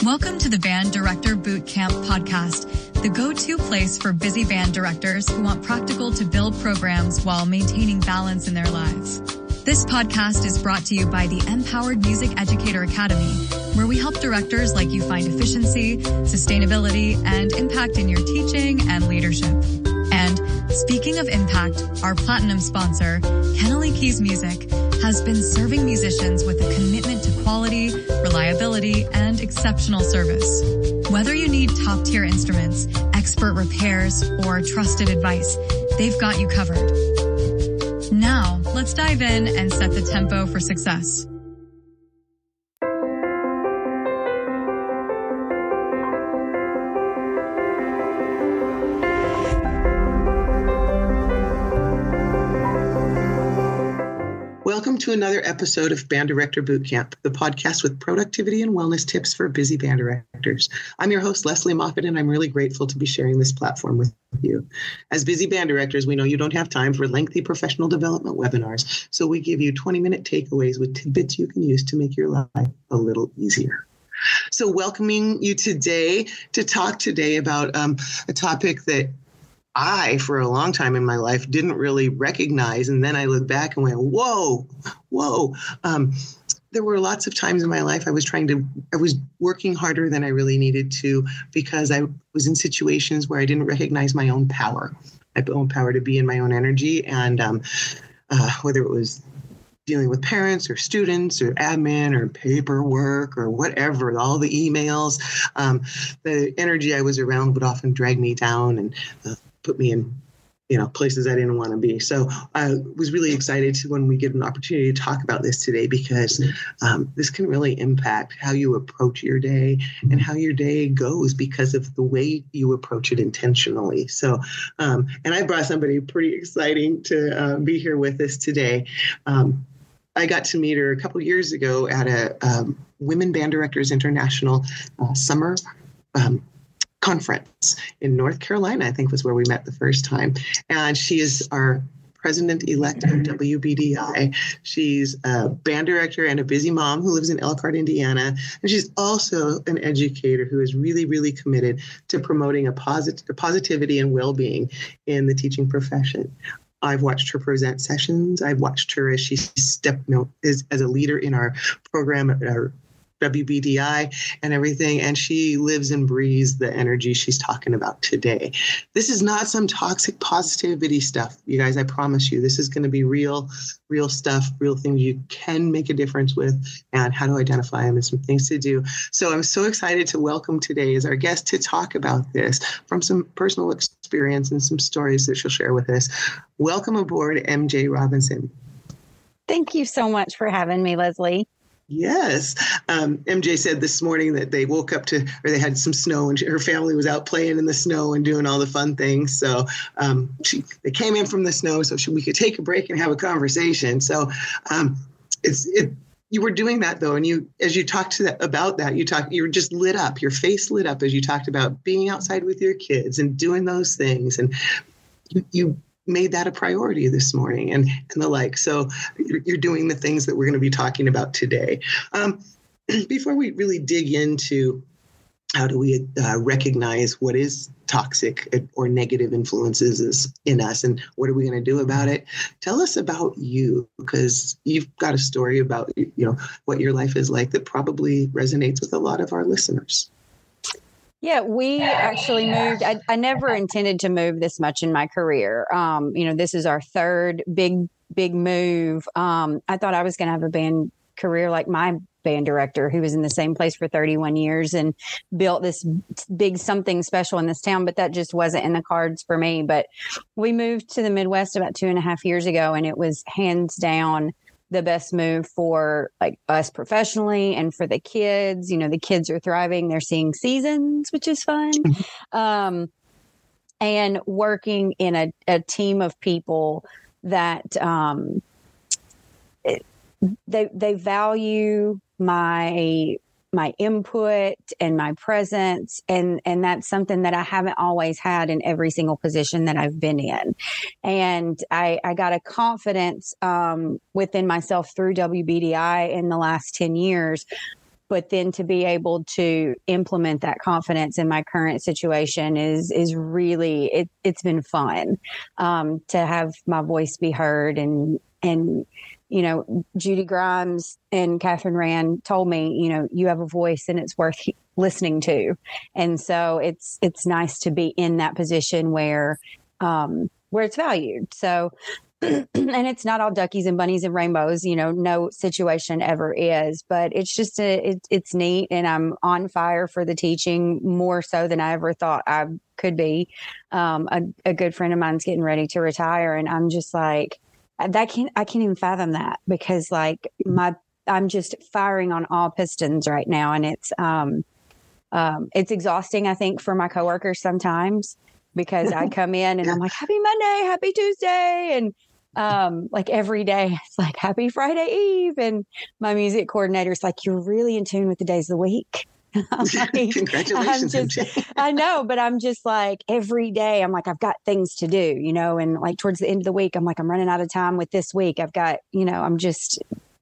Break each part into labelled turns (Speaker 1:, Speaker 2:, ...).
Speaker 1: Welcome to the Band Director Bootcamp podcast, the go-to place for busy band directors who want practical to build programs while maintaining balance in their lives. This podcast is brought to you by the Empowered Music Educator Academy, where we help directors like you find efficiency, sustainability, and impact in your teaching and leadership. And speaking of impact, our platinum sponsor, Kennelly Keys Music, has been serving musicians with a commitment to quality, reliability, and exceptional service. Whether you need top-tier instruments, expert repairs, or trusted advice, they've got you covered. Now, let's dive in and set the tempo for success.
Speaker 2: Welcome to another episode of Band Director Bootcamp, the podcast with productivity and wellness tips for busy band directors. I'm your host, Leslie Moffat, and I'm really grateful to be sharing this platform with you. As busy band directors, we know you don't have time for lengthy professional development webinars, so we give you 20-minute takeaways with tidbits you can use to make your life a little easier. So welcoming you today to talk today about a topic that I, for a long time in my life, didn't really recognize. And then I looked back and went, whoa. There were lots of times in my life I was working harder than I really needed to because I was in situations where I didn't recognize my own power, to be in my own energy. And whether it was dealing with parents or students or admin or paperwork or whatever, all the emails, the energy I was around would often drag me down and put me in, places I didn't want to be. So I was really excited when we get an opportunity to talk about this today because this can really impact how you approach your day and how your day goes because of the way you approach it intentionally. So, and I brought somebody pretty exciting to be here with us today. I got to meet her a couple years ago at a Women Band Directors International summer conference in North Carolina, I think was where we met the first time. And she is our president-elect of WBDI. She's a band director and a busy mom who lives in Elkhart, Indiana. And she's also an educator who is really, really committed to promoting a positivity and well-being in the teaching profession. I've watched her present sessions. I've watched her as she as a leader in our program at our WBDI and everything. And she lives and breathes the energy she's talking about today. This is not some toxic positivity stuff, you guys. I promise you, this is going to be real stuff, real things you can make a difference with and how to identify them and some things to do. So I'm so excited to welcome today as our guest to talk about this from some personal experience and some stories that she'll share with us. Welcome aboard, MJ Robinson.
Speaker 3: Thank you so much for having me, Leslie.
Speaker 2: Yes. MJ said this morning that they woke up they had some snow and her family was out playing in the snow and doing all the fun things. So they came in from the snow so we could take a break and have a conversation. So you were doing that though. And as you talked about that, you were just lit up, your face lit up as you talked about being outside with your kids and doing those things. And you made that a priority this morning and the like. So you're doing the things that we're going to be talking about today. Before we really dig into how do we recognize what is toxic or negative influences in us and what are we going to do about it? Tell us about you, because you've got a story about, what your life is like that probably resonates with a lot of our listeners.
Speaker 3: Yeah, we actually moved. I never intended to move this much in my career. This is our third big move. I thought I was going to have a band career like my band director who was in the same place for 31 years and built this big something special in this town, but that just wasn't in the cards for me. But we moved to the Midwest about 2.5 years ago, and it was hands down the best move for like us professionally and for the kids. The kids are thriving. They're seeing seasons, which is fun. And working in a team of people that they value my input and my presence. And that's something that I haven't always had in every single position that I've been in. And I got a confidence within myself through WBDI in the last 10 years but then to be able to implement that confidence in my current situation is really, it's been fun, to have my voice be heard. And, you know, Judy Grimes and Catherine Rand told me, you know, you have a voice and it's worth listening to. And so it's nice to be in that position where it's valued. So, and it's not all duckies and bunnies and rainbows, you know, no situation ever is, but it's just, it's neat. And I'm on fire for the teaching more so than I ever thought I could be. A good friend of mine's getting ready to retire. And I'm just like, I can't even fathom that, because like I'm just firing on all pistons right now. And it's exhausting, I think, for my coworkers sometimes, because I come in and I'm like, happy Monday, happy Tuesday. And like every day it's like happy Friday Eve. And my music coordinator's like, you're really in tune with the days of the week. Like,
Speaker 2: congratulations.
Speaker 3: I know, but I'm just like every day I'm like, I've got things to do, you know, and like towards the end of the week, I'm like, I'm running out of time with this week. I've got, you know,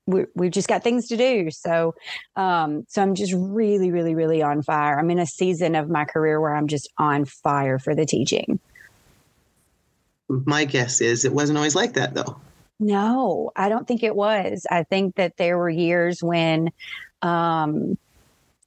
Speaker 3: we've just got things to do. So I'm just really, really, really on fire. I'm in a season of my career where I'm just on fire for the teaching.
Speaker 2: My guess is it wasn't always like that, though.
Speaker 3: No, I don't think it was. I think that there were years when, and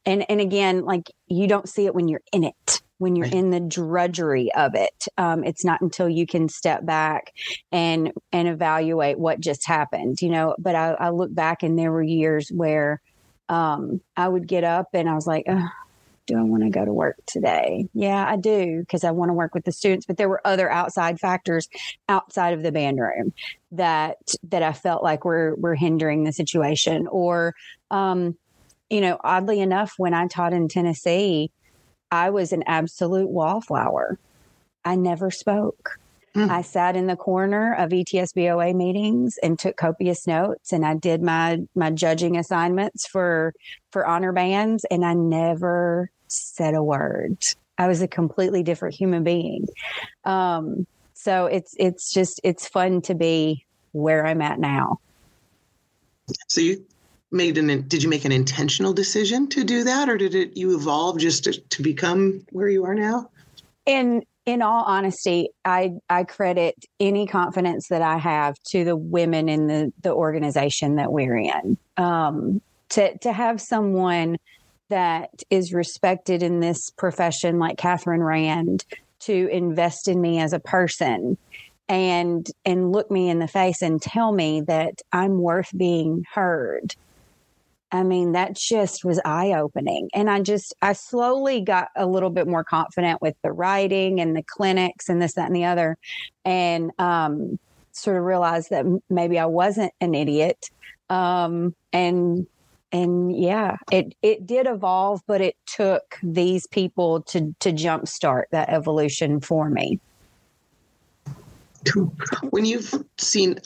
Speaker 3: again, like you don't see it when you're in it, when you're in the drudgery of it. It's not until you can step back and evaluate what just happened, you know. But I look back and there were years where I would get up and I was like, do I want to go to work today? Yeah, I do, because I want to work with the students. But there were other outside factors outside of the band room that I felt like were hindering the situation. Or, you know, oddly enough, when I taught in Tennessee, I was an absolute wallflower. I never spoke. I sat in the corner of ETSBOA meetings and took copious notes, and I did my judging assignments for honor bands, and I never said a word. I was a completely different human being. So it's fun to be where I'm at now.
Speaker 2: So you did you make an intentional decision to do that, or did you evolve just to become where you are now?
Speaker 3: In all honesty, I credit any confidence that I have to the women in the organization that we're in. To have someone that is respected in this profession like Catherine Rand to invest in me as a person and look me in the face and tell me that I'm worth being heard. I mean, that just was eye-opening. And I slowly got a little bit more confident with the writing and the clinics and this, that, and the other. And sort of realized that maybe I wasn't an idiot. And yeah, it did evolve, but it took these people to jumpstart that evolution for me.
Speaker 2: When you've seen,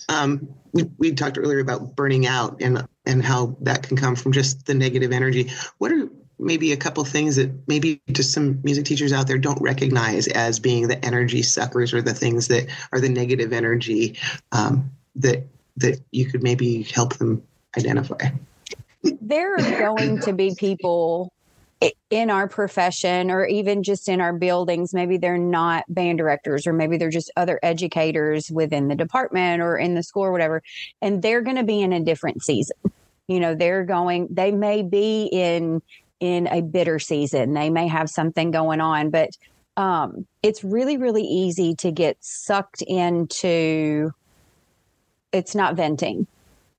Speaker 2: we talked earlier about burning out and how that can come from just the negative energy. What are maybe a couple things that maybe just some music teachers out there don't recognize as being the energy suckers, or the things that are the negative energy that you could maybe help them identify?
Speaker 3: There are going to be people in our profession, or even just in our buildings, maybe they're not band directors, or maybe they're just other educators within the department or in the school or whatever, and they're going to be in a different season. You know, they may be in a bitter season. They may have something going on, but it's really, really easy to get sucked into, it's not venting.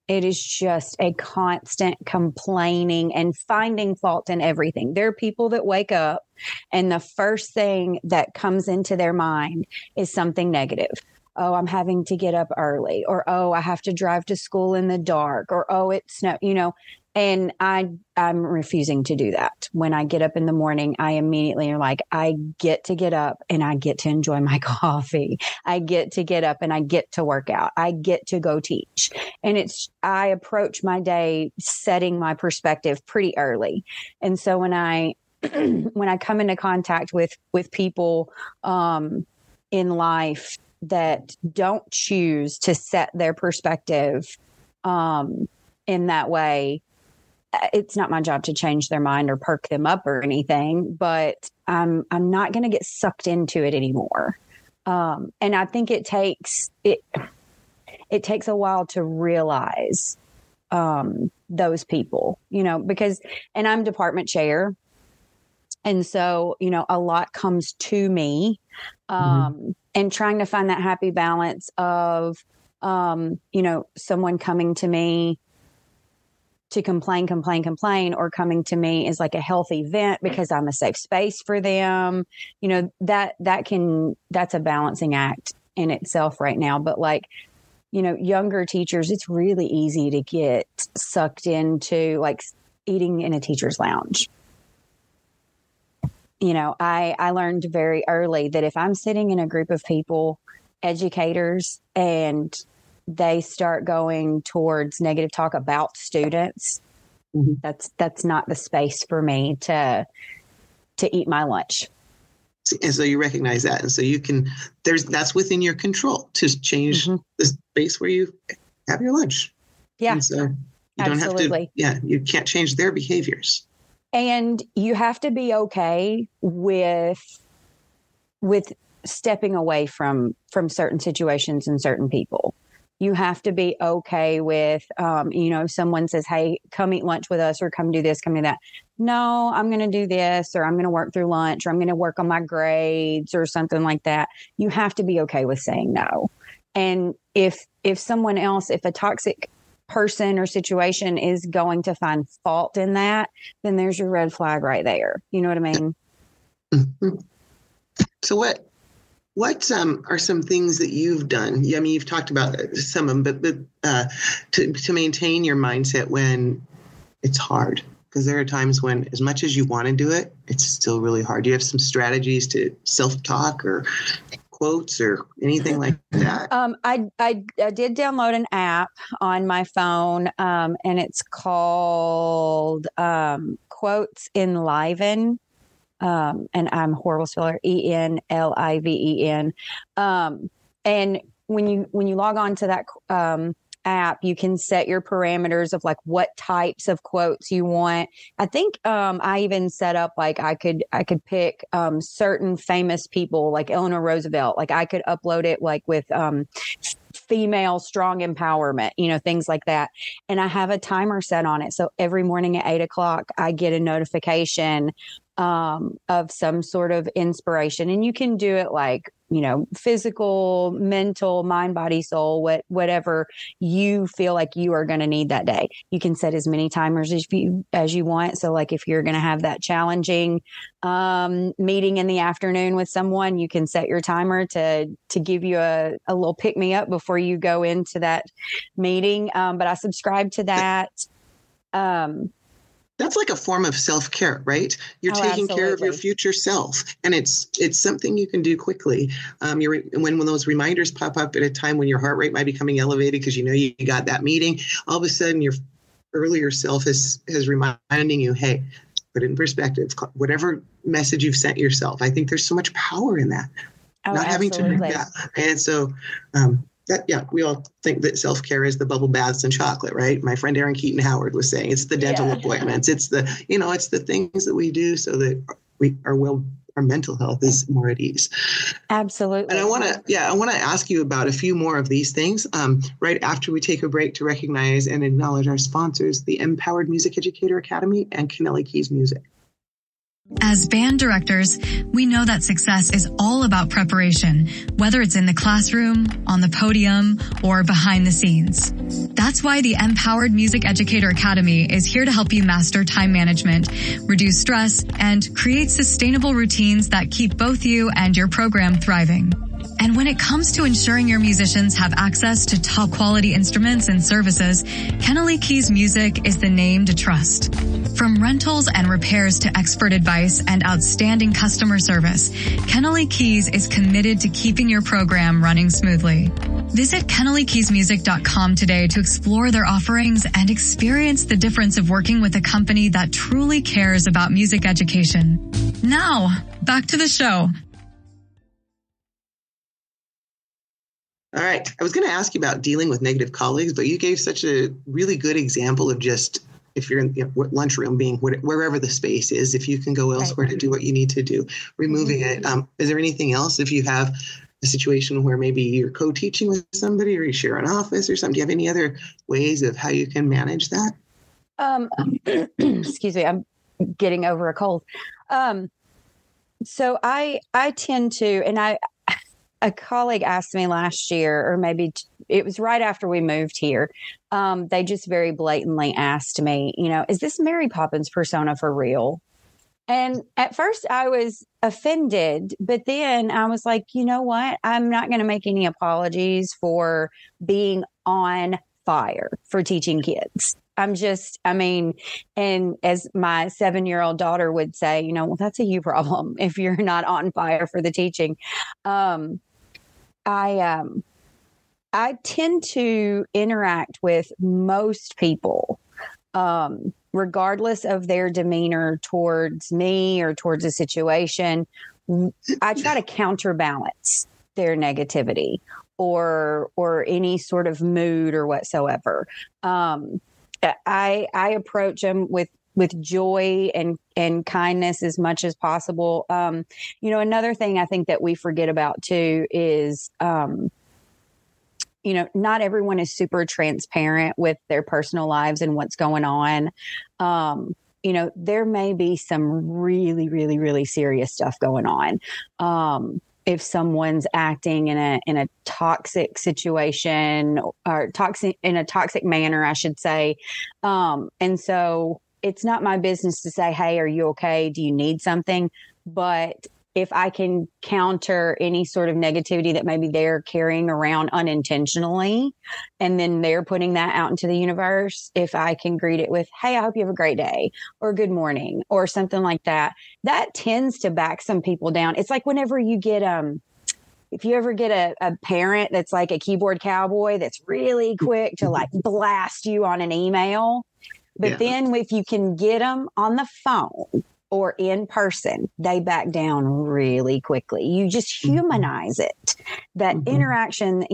Speaker 3: It is just a constant complaining and finding fault in everything. There are people that wake up and the first thing that comes into their mind is something negative. Oh, I'm having to get up early, or, oh, I have to drive to school in the dark, or, oh, it's snow, you know, and I'm refusing to do that. When I get up in the morning, I immediately am like, I get to get up and I get to enjoy my coffee. I get to get up and I get to work out. I get to go teach. And I approach my day setting my perspective pretty early. And so when I come into contact with people in life that don't choose to set their perspective in that way, it's not my job to change their mind or perk them up or anything, but I'm not going to get sucked into it anymore. And I think it takes a while to realize those people, because, and I'm department chair. And so, a lot comes to me, and trying to find that happy balance of, someone coming to me to complain, or coming to me is like a healthy vent because I'm a safe space for them. That's a balancing act in itself right now. But like, younger teachers, it's really easy to get sucked into like eating in a teacher's lounge. I learned very early that if I'm sitting in a group of people, educators, and they start going towards negative talk about students, that's not the space for me to eat my lunch.
Speaker 2: And so you recognize that. And so that's within your control to change the space where you have your lunch.
Speaker 3: Yeah.
Speaker 2: And so you don't have to, you can't change their behaviors.
Speaker 3: And you have to be okay with stepping away from certain situations and certain people. You have to be okay with, someone says, hey, come eat lunch with us, or come do this, come do that. No, I'm going to do this, or I'm going to work through lunch, or I'm going to work on my grades or something like that. You have to be okay with saying no. And if someone else, if a toxic person or situation is going to find fault in that, then there's your red flag right there. You know what I mean?
Speaker 2: Mm-hmm. So what are some things that you've done? I mean, you've talked about some of them, but to maintain your mindset when it's hard, because there are times when, as much as you want to do it, it's still really hard. Do you have some strategies to self-talk or quotes or anything like that?
Speaker 3: I did download an app on my phone, and it's called Quotes Enliven. And I'm a horrible speller, ENLIVEN. And when you log on to that app, you can set your parameters of like what types of quotes you want. I think I even set up like I could pick certain famous people like Eleanor Roosevelt. Like I could upload it like with female strong empowerment, things like that. And I have a timer set on it. So every morning at 8:00, I get a notification of some sort of inspiration. And you can do it like, physical, mental, mind, body, soul, whatever you feel like you are going to need that day. You can set as many timers as you want. So like if you're going to have that challenging meeting in the afternoon with someone, you can set your timer to give you a little pick me up before you go into that meeting. But I subscribe to that.
Speaker 2: That's like a form of self-care, right? You're taking care of your future self, and it's something you can do quickly. When those reminders pop up at a time when your heart rate might be coming elevated because you got that meeting, all of a sudden your earlier self is reminding you, hey, put it in perspective. Whatever message you've sent yourself, I think there's so much power in that. Not having to do that, and so. We all think that self-care is the bubble baths and chocolate, right? My friend Erin Keaton Howard was saying it's the dental appointments. It's it's the things that we do so that our mental health is more at ease.
Speaker 3: Absolutely.
Speaker 2: And I want to ask you about a few more of these things right after we take a break to recognize and acknowledge our sponsors, the Empowered Music Educator Academy and Kennelly Keys Music.
Speaker 1: As band directors, we know that success is all about preparation, whether it's in the classroom, on the podium, or behind the scenes. That's why the Empowered Music Educator Academy is here to help you master time management, reduce stress, and create sustainable routines that keep both you and your program thriving. And when it comes to ensuring your musicians have access to top quality instruments and services, Kennelly Keys Music is the name to trust. From rentals and repairs to expert advice and outstanding customer service, Kennelly Keys is committed to keeping your program running smoothly. Visit KennellyKeysMusic.com today to explore their offerings and experience the difference of working with a company that truly cares about music education. Now, back to the show.
Speaker 2: All right. I was going to ask you about dealing with negative colleagues, but you gave such a really good example of just if you're in the lunchroom, being wherever the space is, if you can go elsewhere to do what you need to do, removing it. Is there anything else if you have a situation where maybe you're co-teaching with somebody or you share an office or something? Do you have any other ways of how you can manage that?
Speaker 3: Excuse me, I'm getting over a cold. So I tend to, and a colleague asked me last year, or maybe it was right after we moved here. They just very blatantly asked me, is this Mary Poppins persona for real? And at first I was offended, but then I was like, you know what? I'm not going to make any apologies for being on fire for teaching kids. And as my 7-year-old daughter would say, well, that's a you problem if you're not on fire for the teaching. I tend to interact with most people, regardless of their demeanor towards me or towards a situation. I try to counterbalance their negativity or any sort of mood or whatsoever. I approach them with joy and kindness as much as possible. Another thing I think that we forget about too is, not everyone is super transparent with their personal lives and what's going on. There may be some really, really, really serious stuff going on. If someone's acting in a toxic situation or in a toxic manner, I should say. And so it's not my business to say, hey, are you okay? Do you need something? But if I can counter any sort of negativity that maybe they're carrying around unintentionally, and then they're putting that out into the universe, if I can greet it with, hey, I hope you have a great day or good morning or something like that, that tends to back some people down. It's like whenever you get, if you ever get a parent that's like a keyboard cowboy, that's really quick to like blast you on an email. But then if you can get them on the phone or in person, they back down really quickly. You just humanize it. That interaction,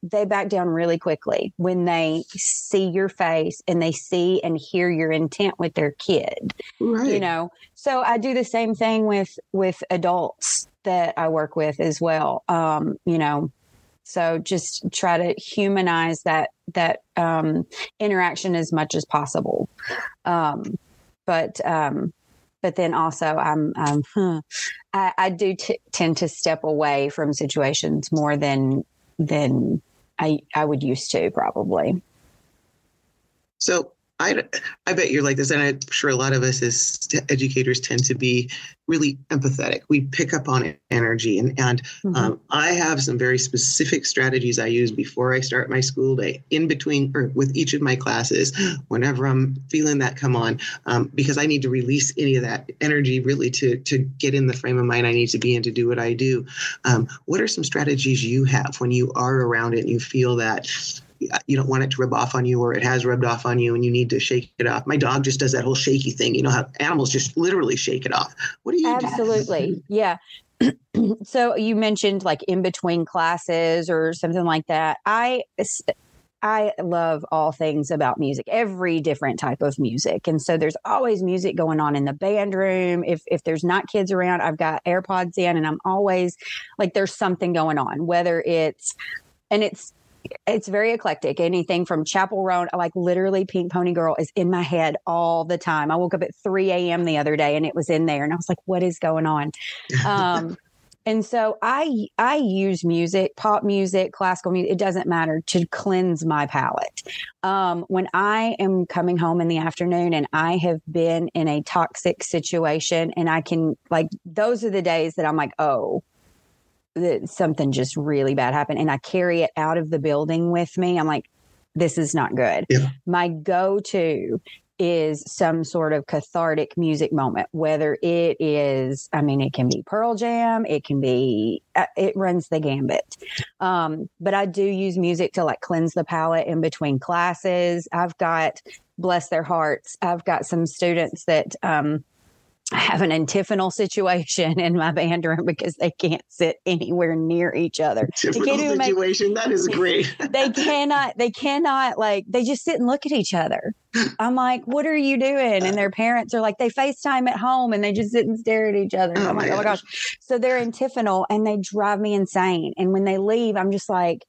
Speaker 3: they back down really quickly when they see your face and they see and hear your intent with their kid. Right. So I do the same thing with adults that I work with as well. So just try to humanize that interaction as much as possible. But then also I do tend to step away from situations more than I would used to, probably. So
Speaker 2: I bet you're like this, and I'm sure a lot of us as educators tend to be really empathetic. We pick up on energy, and I have some very specific strategies I use before I start my school day, in between or with each of my classes, whenever I'm feeling that come on, because I need to release any of that energy really to get in the frame of mind I need to be in to do what I do. What are some strategies you have when you are around it and you feel that you don't want it to rub off on you, or it has rubbed off on you and you need to shake it off? My dog just does that whole shaky thing. You know how animals just literally shake it off. What do you do?
Speaker 3: Absolutely. Yeah. So you mentioned like in between classes or something like that. I love all things about music, every different type of music. And so there's always music going on in the band room. If there's not kids around, I've got AirPods in, and I'm always like, there's something going on, whether it's very eclectic. Anything from Chapel Roan, like literally Pink Pony Girl is in my head all the time. I woke up at 3 a.m. the other day and it was in there, and I was like, what is going on? And so I use music, pop music, classical music, it doesn't matter, to cleanse my palate. When I am coming home in the afternoon and I have been in a toxic situation, and I can, like, those are the days that I'm like, oh, something just really bad happened, and I carry it out of the building with me. I'm like, this is not good. Yeah. My go-to is some sort of cathartic music moment, whether it is, it can be Pearl Jam, it can be, it runs the gambit. But I do use music to like cleanse the palate in between classes. I've got, bless their hearts, I've got some students that, have an antiphonal situation in my band room because they can't sit anywhere near each other.
Speaker 2: Situation. That is great.
Speaker 3: They cannot like, they just sit and look at each other. I'm like, what are you doing? And their parents are like, they FaceTime at home and they just sit and stare at each other. I'm like, oh my gosh. So they're antiphonal and they drive me insane. And when they leave, I'm just like,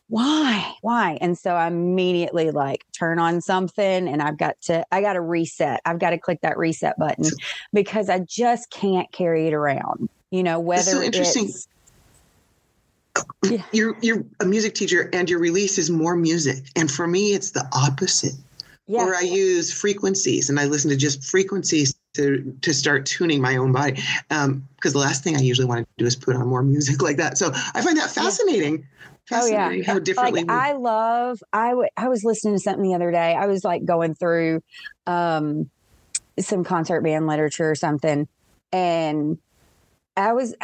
Speaker 3: why? And so I immediately like turn on something and I got to reset. I've got to click that reset button because I just can't carry it around, whether
Speaker 2: so interesting. You're a music teacher and your release is more music. And for me, it's the opposite. Yeah. Or I use frequencies and I listen to just frequencies to start tuning my own body. Because the last thing I usually want to do is put on more music like that. So I find that fascinating.
Speaker 3: Yeah. How differently. Like, I was listening to something the other day. I was like going through some concert band literature or something. And I was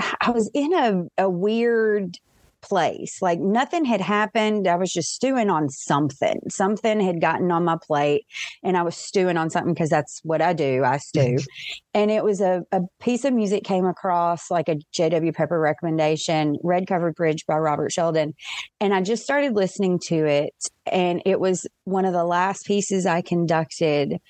Speaker 3: in a weird place. Like nothing had happened. I was just stewing on something. Something had gotten on my plate and I was stewing on something because that's what I do. I stew. And it was a piece of music came across like a J.W. Pepper recommendation, Red Covered Bridge by Robert Sheldon. And I just started listening to it. And it was one of the last pieces I conducted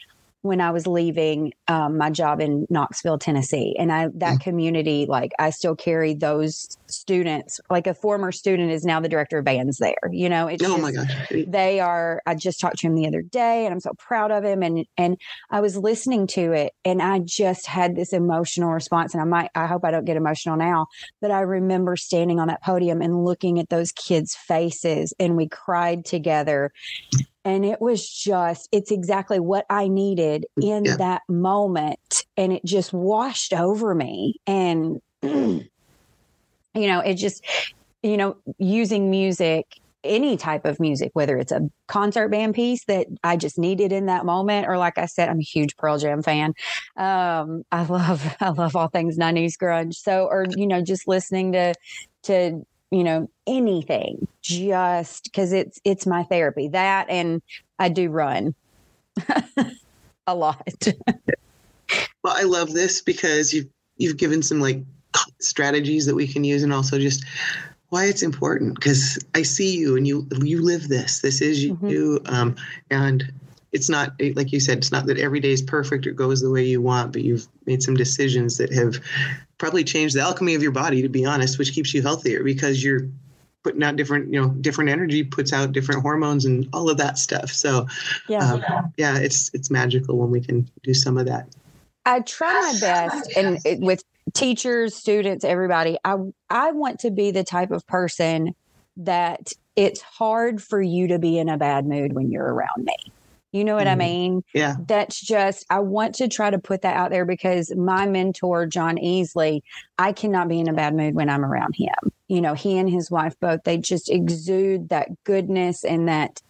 Speaker 3: when I was leaving my job in Knoxville, Tennessee. And that community, like I still carry those students, like a former student is now the director of bands there. It's
Speaker 2: my gosh.
Speaker 3: I just talked to him the other day and I'm so proud of him. And I was listening to it and I just had this emotional response. And I hope I don't get emotional now, but I remember standing on that podium and looking at those kids' faces and we cried together. And it was it's exactly what I needed in that moment. And it just washed over me. And, it just, using music, any type of music, whether it's a concert band piece that I just needed in that moment, or like I said, I'm a huge Pearl Jam fan. I love all things 90s grunge. So, or, just listening to anything, just because it's my therapy. That, and I do run a lot.
Speaker 2: Well, I love this because you've given some like strategies that we can use, and also just why it's important, because I see you and you live this. This is you, and it's not, like you said, it's not that every day is perfect or goes the way you want, but you've made some decisions that have probably changed the alchemy of your body, to be honest, which keeps you healthier because you're putting out different energy, puts out different hormones and all of that stuff. So it's magical when we can do some of that.
Speaker 3: I try my best, and with teachers, students, everybody, I want to be the type of person that it's hard for you to be in a bad mood when you're around me. You know what I mean?
Speaker 2: Yeah.
Speaker 3: That's just, I want to try to put that out there because my mentor, John Easley, I cannot be in a bad mood when I'm around him. He and his wife both, they just exude that goodness, and that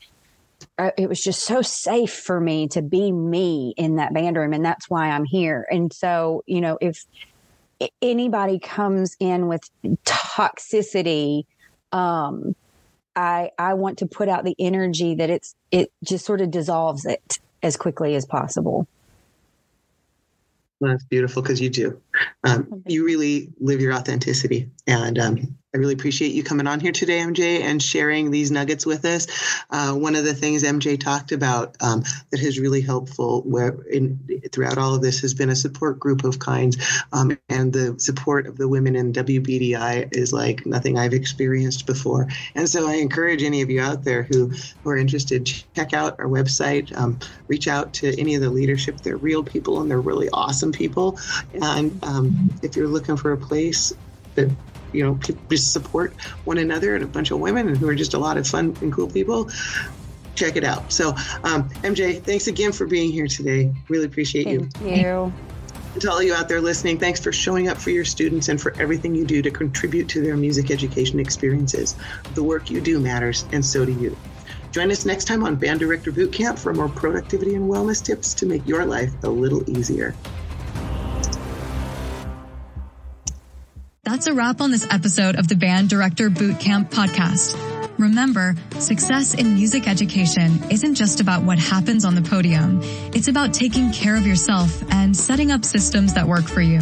Speaker 3: it was just so safe for me to be me in that band room. And that's why I'm here. And so, if anybody comes in with toxicity, I want to put out the energy that it just sort of dissolves it as quickly as possible.
Speaker 2: Well, that's beautiful, because you do. You really live your authenticity. And I really appreciate you coming on here today, MJ, and sharing these nuggets with us. One of the things MJ talked about that is really helpful throughout all of this has been a support group of kinds. And the support of the women in WBDI is like nothing I've experienced before. And so I encourage any of you out there who are interested, check out our website, reach out to any of the leadership. They're real people and they're really awesome people. And if you're looking for a place that just support one another, and a bunch of women and who are just a lot of fun and cool people, check it out. So MJ, thanks again for being here today. Really appreciate you.
Speaker 3: Thank you.
Speaker 2: And to all you out there listening, thanks for showing up for your students and for everything you do to contribute to their music education experiences. The work you do matters, and so do you. Join us next time on Band Director Boot Camp for more productivity and wellness tips to make your life a little easier.
Speaker 1: That's a wrap on this episode of the Band Director Boot Camp podcast. Remember, success in music education isn't just about what happens on the podium. It's about taking care of yourself and setting up systems that work for you.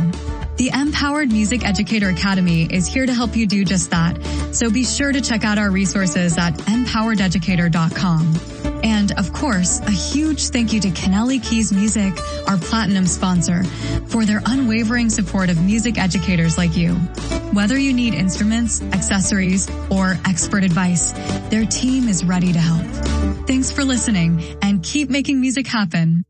Speaker 1: The Empowered Music Educator Academy is here to help you do just that. So be sure to check out our resources at empowerededucator.com. And of course, a huge thank you to Kennelly Keys Music, our platinum sponsor, for their unwavering support of music educators like you. Whether you need instruments, accessories, or expert advice, their team is ready to help. Thanks for listening and keep making music happen.